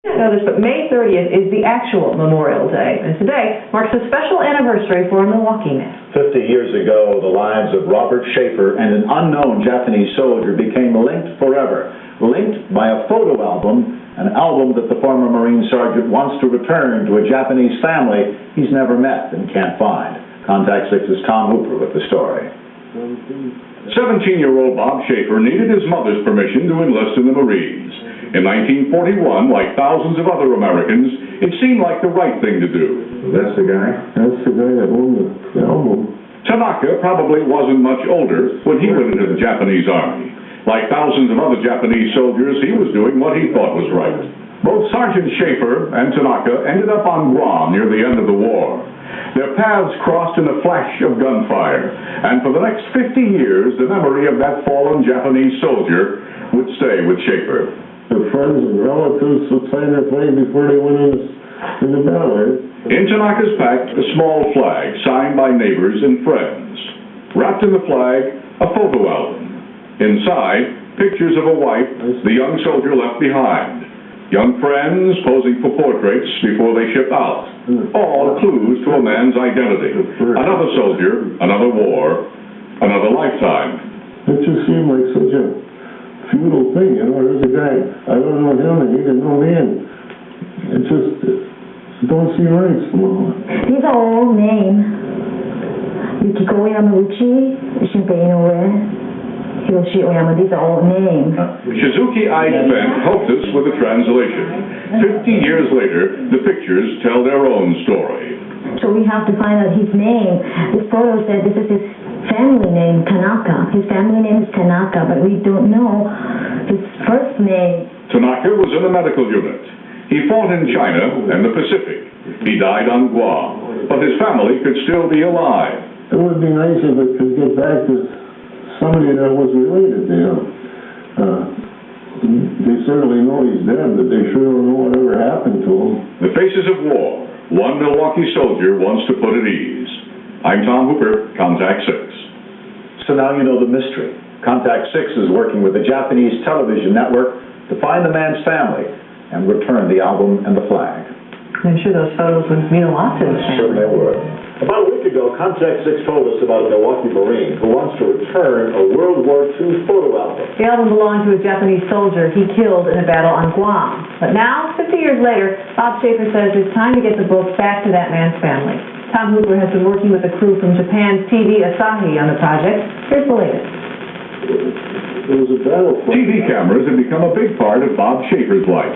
Know this, but May 30th is the actual Memorial Day, and today marks a special anniversary for a Milwaukee man. 50 years ago, the lives of Robert Schaefer and an unknown Japanese soldier became linked forever, linked by a photo album, an album that the former Marine Sergeant wants to return to a Japanese family he's never met and can't find. Contact 6's Tom Hooper with the story. 17-year-old Bob Schaefer needed his mother's permission to enlist in the Marines. In 1941, like thousands of other Americans, it seemed like the right thing to do. That's the guy? That's the guy that owned the album. Tanaka probably wasn't much older when he went into the Japanese Army. Like thousands of other Japanese soldiers, he was doing what he thought was right. Both Sergeant Schaefer and Tanaka ended up on Guam near the end of the war. Their paths crossed in a flash of gunfire, and for the next 50 years, the memory of that fallen Japanese soldier would stay with Schaefer. Their friends and relatives would sign their flag before they went in the battle. In Tanaka's pack, a small flag signed by neighbors and friends. Wrapped in the flag, a photo album. Inside, pictures of a wife the young soldier left behind. Young friends posing for portraits before they ship out. All clues to a man's identity. Another soldier, another war, another lifetime. It just seemed like such a futile thing, you know. There's a guy, I don't know him, and he didn't know me, and it just don't seem right somehow. These are all names. Yukiko Yamauchi, Shinpei Inoue, Hiroshi Oyama, these are all names. Shizuki I. Bent helped us with the translation. 50 years later, the pictures tell their own story. So we have to find out his name. This photo said this is his family name, Tanaka. His family name is Tanaka, but we don't know his first name. Tanaka was in the medical unit. He fought in China and the Pacific. He died on Guam, but his family could still be alive. It would be nice if it could get back to somebody that was related to him. They certainly know he's dead, but they sure don't know whatever happened to him. The faces of war. One Milwaukee soldier wants to put at ease. I'm Tom Hooper, Contact 6. So now you know the mystery. Contact 6 is working with the Japanese television network to find the man's family and return the album and the flag. I'm sure those photos would mean a lot to his family. Certainly would. About a week ago, Contact 6 told us about a Milwaukee Marine who wants to return a World War II photo album. The album belonged to a Japanese soldier he killed in a battle on Guam. But now, 50 years later, Bob Schaefer says it's time to get the book back to that man's family. Tom Hooper has been working with a crew from Japan's TV Asahi on the project. Here's the latest. It was a battle flag. TV cameras have become a big part of Bob Schaefer's life.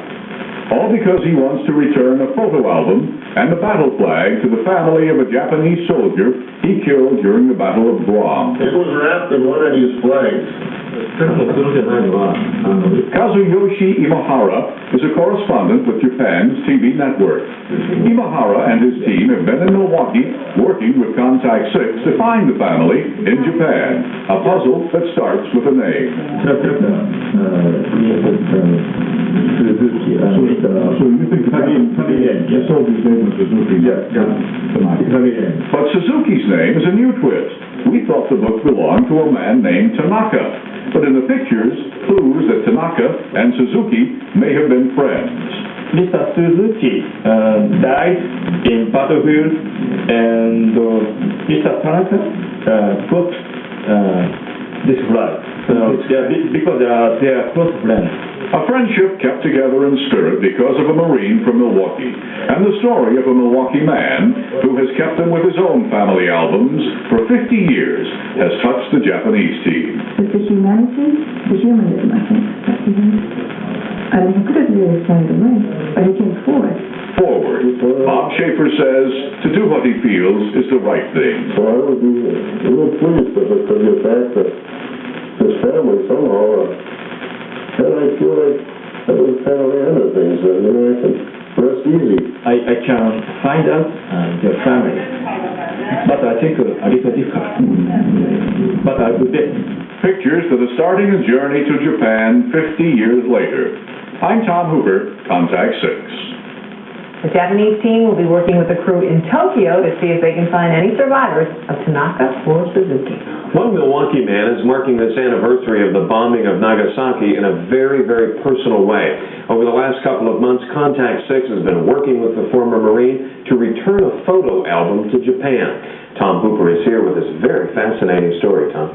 All because he wants to return a photo album and the battle flag to the family of a Japanese soldier he killed during the Battle of Guam. It was wrapped in one of these flags. Kazuyoshi Imahara is a correspondent with Japan's TV network. Imahara and his team have been in Milwaukee working with Contact 6 to find the family in Japan, a puzzle that starts with a name. So you think the soldier's name was Suzuki? Yeah. But Suzuki's name is a new twist. We thought the book belonged to a man named Tanaka. But in the pictures, clues that Tanaka and Suzuki may have been friends. Mr. Suzuki died in battlefield, and Mr. Tanaka put this flag. Because they are close friends. A friendship kept together in spirit because of a Marine from Milwaukee, and the story of a Milwaukee man who has kept them with his own family albums for 50 years has touched the Japanese team. It's the humanity, the humanism, I think. I mean, he could have really signed away, but he came forward. Forward. Bob Schaefer says to do what he feels is the right thing. So I would be real pleased if it could get back to his family somehow. And I feel like that was kind of the end of things, and you know, I can rest easy. I can find out their family, but I think a little difficult. But I will bet. Pictures that are starting a journey to Japan 50 years later. I'm Tom Hooper, Contact 6. The Japanese team will be working with the crew in Tokyo to see if they can find any survivors of Tanaka or Suzuki. One Milwaukee man is marking this anniversary of the bombing of Nagasaki in a very, very personal way. Over the last couple of months, Contact 6 has been working with the former Marine to return a photo album to Japan. Tom Hooper is here with this very fascinating story, Tom.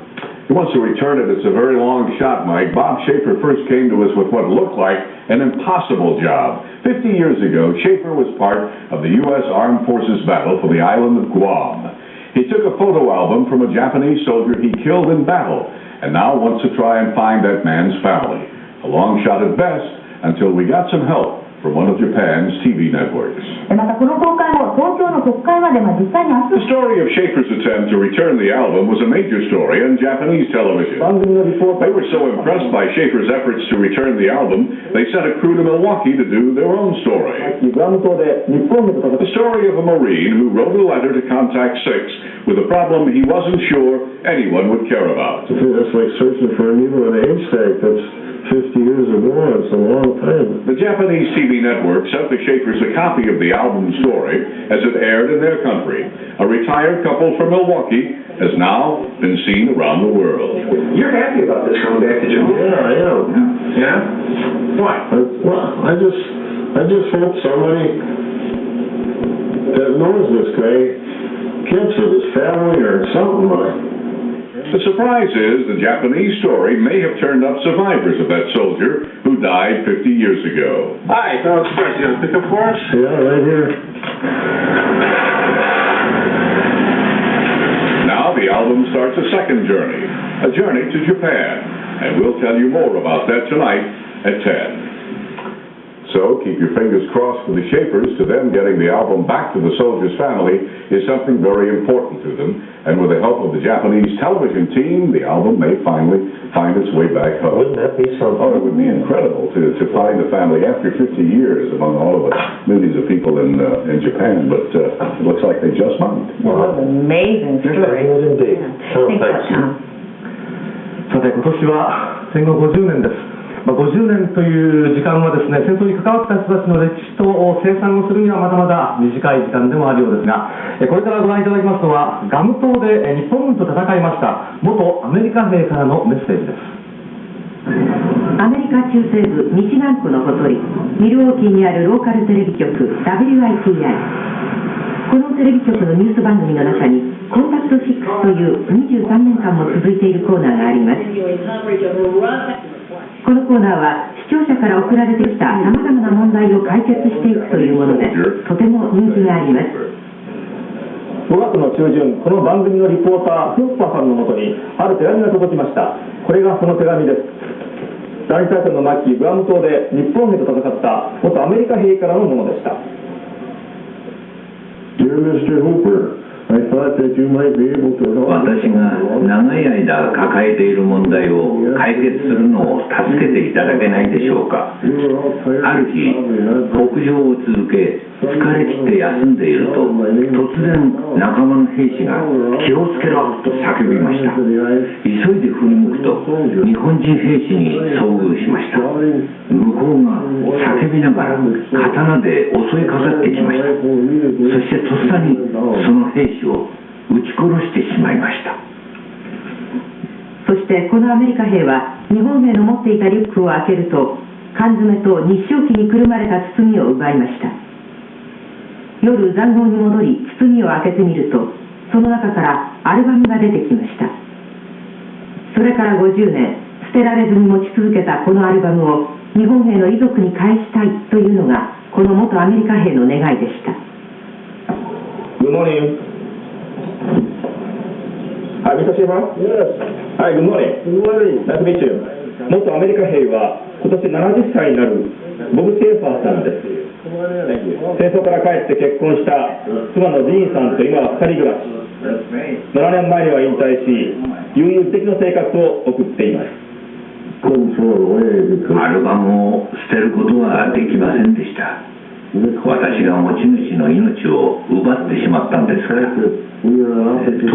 He wants to return it. It's a very long shot, Mike. Bob Schaefer first came to us with what looked like an impossible job. 50 years ago, Schaefer was part of the U.S. Armed Forces battle for the island of Guam. He took a photo album from a Japanese soldier he killed in battle, and now wants to try and find that man's family. A long shot at best, until we got some help from one of Japan's TV networks. またこの公開も東京の国会まで実際に The story of Schaefer's attempt to return the album was a major story on Japanese television. They were so impressed by Schaefer's efforts to return the album, they sent a crew to Milwaukee to do their own story. The story of a Marine who wrote a letter to Contact 6 with a problem he wasn't sure anyone would care about. That's like searching for a needle in a haystack. That's 50 years ago. It's a long time. The Japanese TV network sent the Schaefers a copy of the album story as it aired in their country. A retired couple from Milwaukee has now been seen around the world. You're happy about this going back to Japan? Yeah, I am. Yeah? Why? I just hope somebody that knows this guy gets it, his family or something. The surprise is the Japanese story may have turned up survivors of that soldier who died 50 years ago. Hi, you want to pick up for us? Yeah, right here. Now the album starts a second journey, a journey to Japan, and we'll tell you more about that tonight at 10. So keep your fingers crossed for the Schaefers. To them, getting the album back to the soldier's family is something very important to them. And with the help of the Japanese television team, the album may finally find its way back home. Wouldn't that be something? Oh, it would be incredible to find the family after 50 years among all of the millions of people in Japan. But it looks like they just might. Well, that's an amazing story. Indeed. Thanks, Tom. さて今年は戦後50年です。50年という時間はですね、戦争に関わった人たちの歴史と清算をするにはまだまだ短い時間でもあるようですが、これからご覧いただきますのはガム島で日本軍と戦いました元アメリカ兵からのメッセージです。アメリカ中西部ミシガン湖のほとり、ミルウォーキーにあるローカルテレビ局 WII。このテレビ局のニュース番組の中にコンタクト6という23年間も続いているコーナーがあります。このコーナーは視聴者から送られてきたさまざまな問題を解決していくというもので、とても人気があります。5月の中旬、この番組のリポーターフッパさんのもとにある手紙が届きました。これがその手紙です。第二大戦の末期、グアム島で日本兵と戦った元アメリカ兵からのものでした。Dear Mr. Hooper, I thought that you might be able to help. 私が長い間抱えている問題を解決するのを助けていただけないでしょうか。ある日、北上を続け疲れ切って休んでいると、突然仲間の兵士が気をつけろと叫びました。急いで振り向くと日本人兵士に遭遇しました。向こうが叫びながら刀で襲いかかってきました。そしてとっさにその兵士を撃ち殺してしまいました。そしてこのアメリカ兵は日本兵の持っていたリュックを開けると、缶詰と日照旗にくるまれた包みを奪いました。夜塹壕に戻り包みを開けてみると、その中からアルバムが出てきました。それから50年捨てられずに持ち続けたこのアルバムを日本兵の遺族に返したいというのがこの元アメリカ兵の願いでした。 Good morning. Hi, Mr. Schaefer? Yes. Hi, good morning. Good morning. Nice to meet you. 元アメリカ兵は今年70歳になるボブ・シェーファーさんです。戦争から帰って結婚した妻のジーンさんと今は2人暮らし。7年前には引退し、悠々自適の生活を送っています。アルバムを捨てることはできませんでした。私が持ち主の命を奪ってしまったんですから。当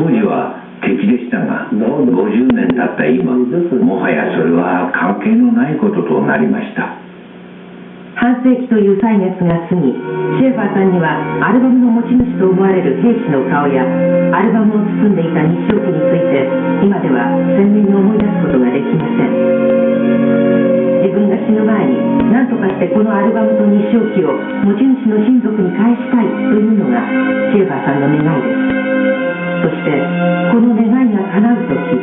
時は敵でしたが、50年経った今、もはやそれは関係のないこととなりました。半世紀という歳月が過ぎ、シェーファーさんにはアルバムの持ち主と思われる兵士の顔やアルバムを包んでいた日章旗について今では鮮明に思い出すことができません。自分が死ぬ前に何とかしてこのアルバムと日章旗を持ち主の親族に返したいというのがシェーファーさんの願いです。そしてこの願いが叶うとき、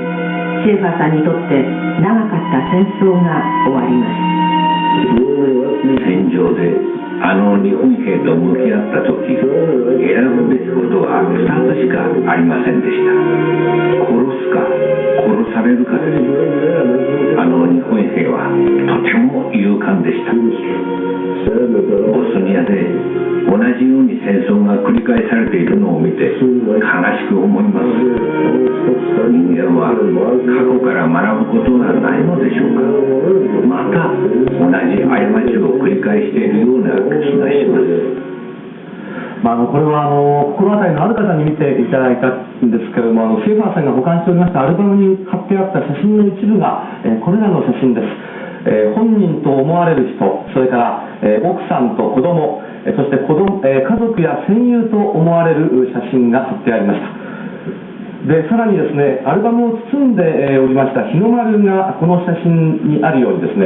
シェーファーさんにとって長かった戦争が終わります。戦場であの日本兵と向き合った時、選ぶべきことは2つしかありませんでした。殺すか殺されるかです。あの日本兵はとても勇敢でした。ボスニアで同じように戦争が繰り返されているのを見て悲しく思います。人間は過去から学ぶことがないのでしょうか。また同じ過ちを繰り返しているような気がします。これは心当たりのある方に見ていただいたんですけれども、シェーファーさんが保管しておりましたアルバムに貼ってあった写真の一部が、これらの写真です。本人と思われる人、それから、奥さんと子供、そして家族や戦友と思われる写真が貼ってありました。でさらにですね、アルバムを包んでおりました日の丸がこの写真にあるようにですね、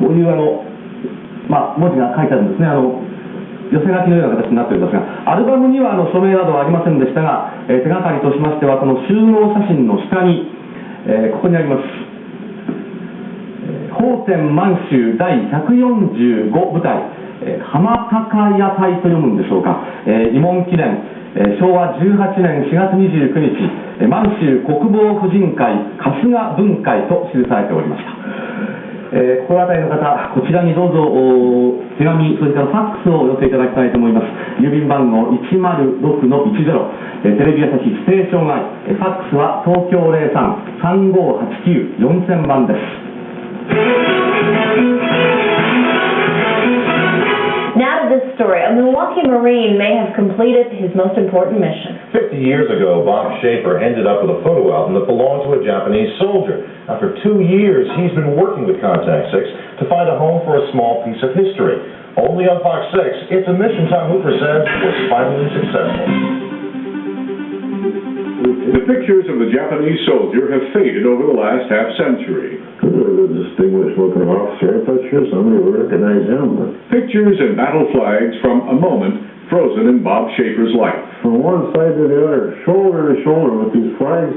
こういう文字が書いてあるんですね。寄せ書きのような形になっておりますが、アルバムには署名などはありませんでしたが、手がかりとしましてはこの収納写真の下に、ここにあります奉天満州第145部隊、浜高屋隊と読むんでしょうか、慰問記念、昭和18年4月29日満州国防婦人会春日分会と記されておりました。心当たりの方、こちらにどうぞ手紙、それからファックスをお寄せいただきたいと思います。郵便番号 106-10、テレビ朝日ステーション外、ファックスは東京03-3589-4000番です。Now to this story. A Milwaukee Marine may have completed his most important mission. 50 years ago, Bob Schaefer ended up with a photo album that belonged to a Japanese soldier. Now, for 2 years, he's been working with Contact 6 to find a home for a small piece of history. Only on Fox 6, it's a mission Tom Hooper says was finally successful. The pictures of the Japanese soldier have faded over the last half-century. A distinguished-looking officer. I thought sure somebody would recognize him. Pictures and battle flags from a moment frozen in Bob Schaefer's life. From one side to the other, shoulder to shoulder with these flags,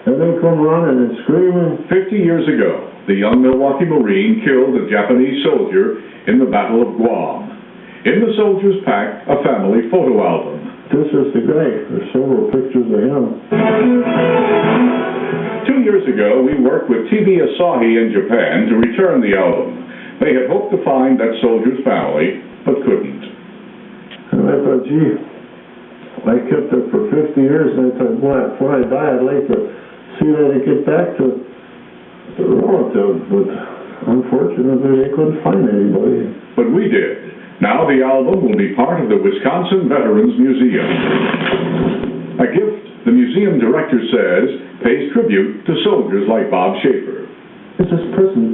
and they come running and screaming. 50 years ago, the young Milwaukee Marine killed a Japanese soldier in the Battle of Guam. In the soldier's pack, a family photo album. This is the guy. There's several pictures of him. 2 years ago, we worked with TV Asahi in Japan to return the album. They had hoped to find that soldier's family, but couldn't. And I thought, gee, I kept it for 50 years, and I thought, boy, before I die, I'd like to see that I get back to the relative, but unfortunately, they couldn't find anybody. But we did. Now the album will be part of the Wisconsin Veterans Museum. A gift, the museum director says, pays tribute to soldiers like Bob Schaefer. There's this person,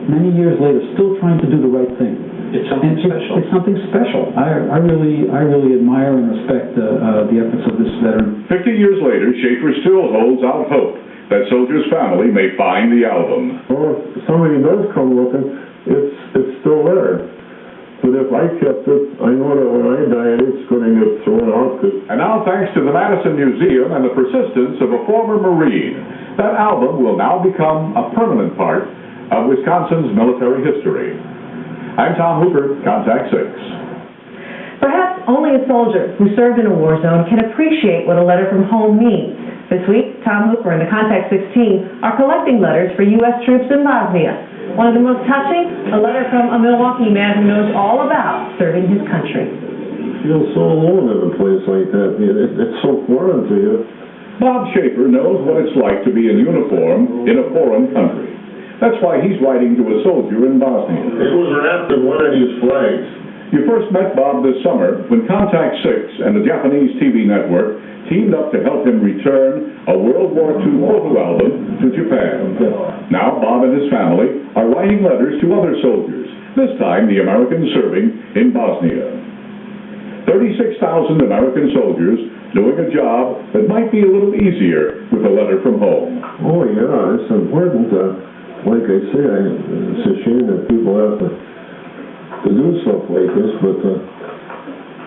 many years later, still trying to do the right thing. It's something special. It's something special. I really admire and respect the efforts of this veteran. 50 years later, Schaefer still holds out hope that soldier's family may find the album. Well, if somebody does come looking, it's still there. But if I kept it, I know that when I die, it's going to get thrown out. And now, thanks to the Madison Museum and the persistence of a former Marine, that album will now become a permanent part of Wisconsin's military history. I'm Tom Hooper, Contact 6. Perhaps only a soldier who served in a war zone can appreciate what a letter from home means. This week, Tom Hooper and the Contact 6 team are collecting letters for U.S. troops in Bosnia. One of the most touching, a letter from a Milwaukee man who knows all about serving his country. You feel so alone in a place like that. It's so foreign to you. Bob Schaefer knows what it's like to be in uniform in a foreign country. That's why he's writing to a soldier in Bosnia. It was wrapped in one of these flags. You first met Bob this summer when Contact 6 and the Japanese TV network teamed up to help him return a World War II photo album to Japan. Now Bob and his family are writing letters to other soldiers this time the Americans serving in Bosnia. 36,000 American soldiers doing a job that might be a little easier with a letter from home. Oh, yeah, it's important. Like I say, it's a shame that people have to do stuff like this, but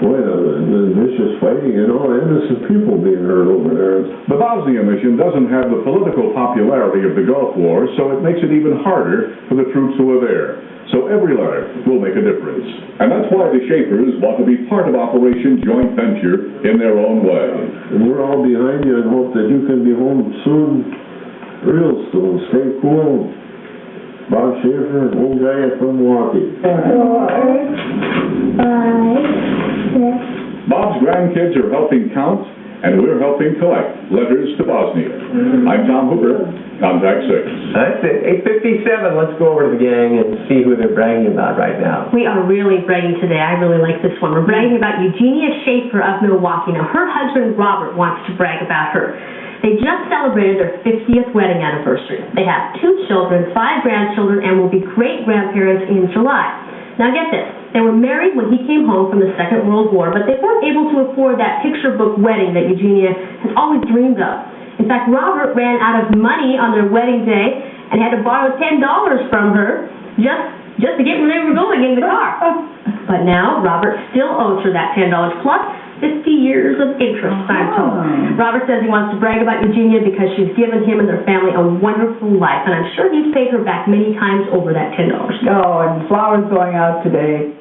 boy, the vicious fighting and all innocent people being hurt over there. The Bosnia mission doesn't have the political popularity of the Gulf War, so it makes it even harder for the troops who are there. So every letter will make a difference. And that's why the Schaefers want to be part of Operation Joint Venture in their own way. And we're all behind you and hope that you can be home soon, real soon. Stay cool. Bob Schaefer, old guy from Milwaukee. 4, 5, 6. Bob's grandkids are helping count, and we're helping collect letters to Bosnia. I'm Tom Hooper, Contact 6. That's it, 8:57. Let's go over to the gang and see who they're bragging about right now. We are really bragging today. I really like this one. We're bragging about Eugenia Schaefer of Milwaukee. Now, her husband, Robert, wants to brag about her. They just celebrated their 50th wedding anniversary. They have 2 children, 5 grandchildren, and will be great-grandparents in July. Now get this, they were married when he came home from the Second World War, but they weren't able to afford that picture book wedding that Eugenia has always dreamed of. In fact, Robert ran out of money on their wedding day and had to borrow $10 from her just to get where they were going in the car. But now, Robert still owes her that $10 plus 50 years of interest, I'm told. Robert says he wants to brag about Eugenia because she's given him and their family a wonderful life, and I'm sure he's paid her back many times over that $10. Oh, and flowers going out today.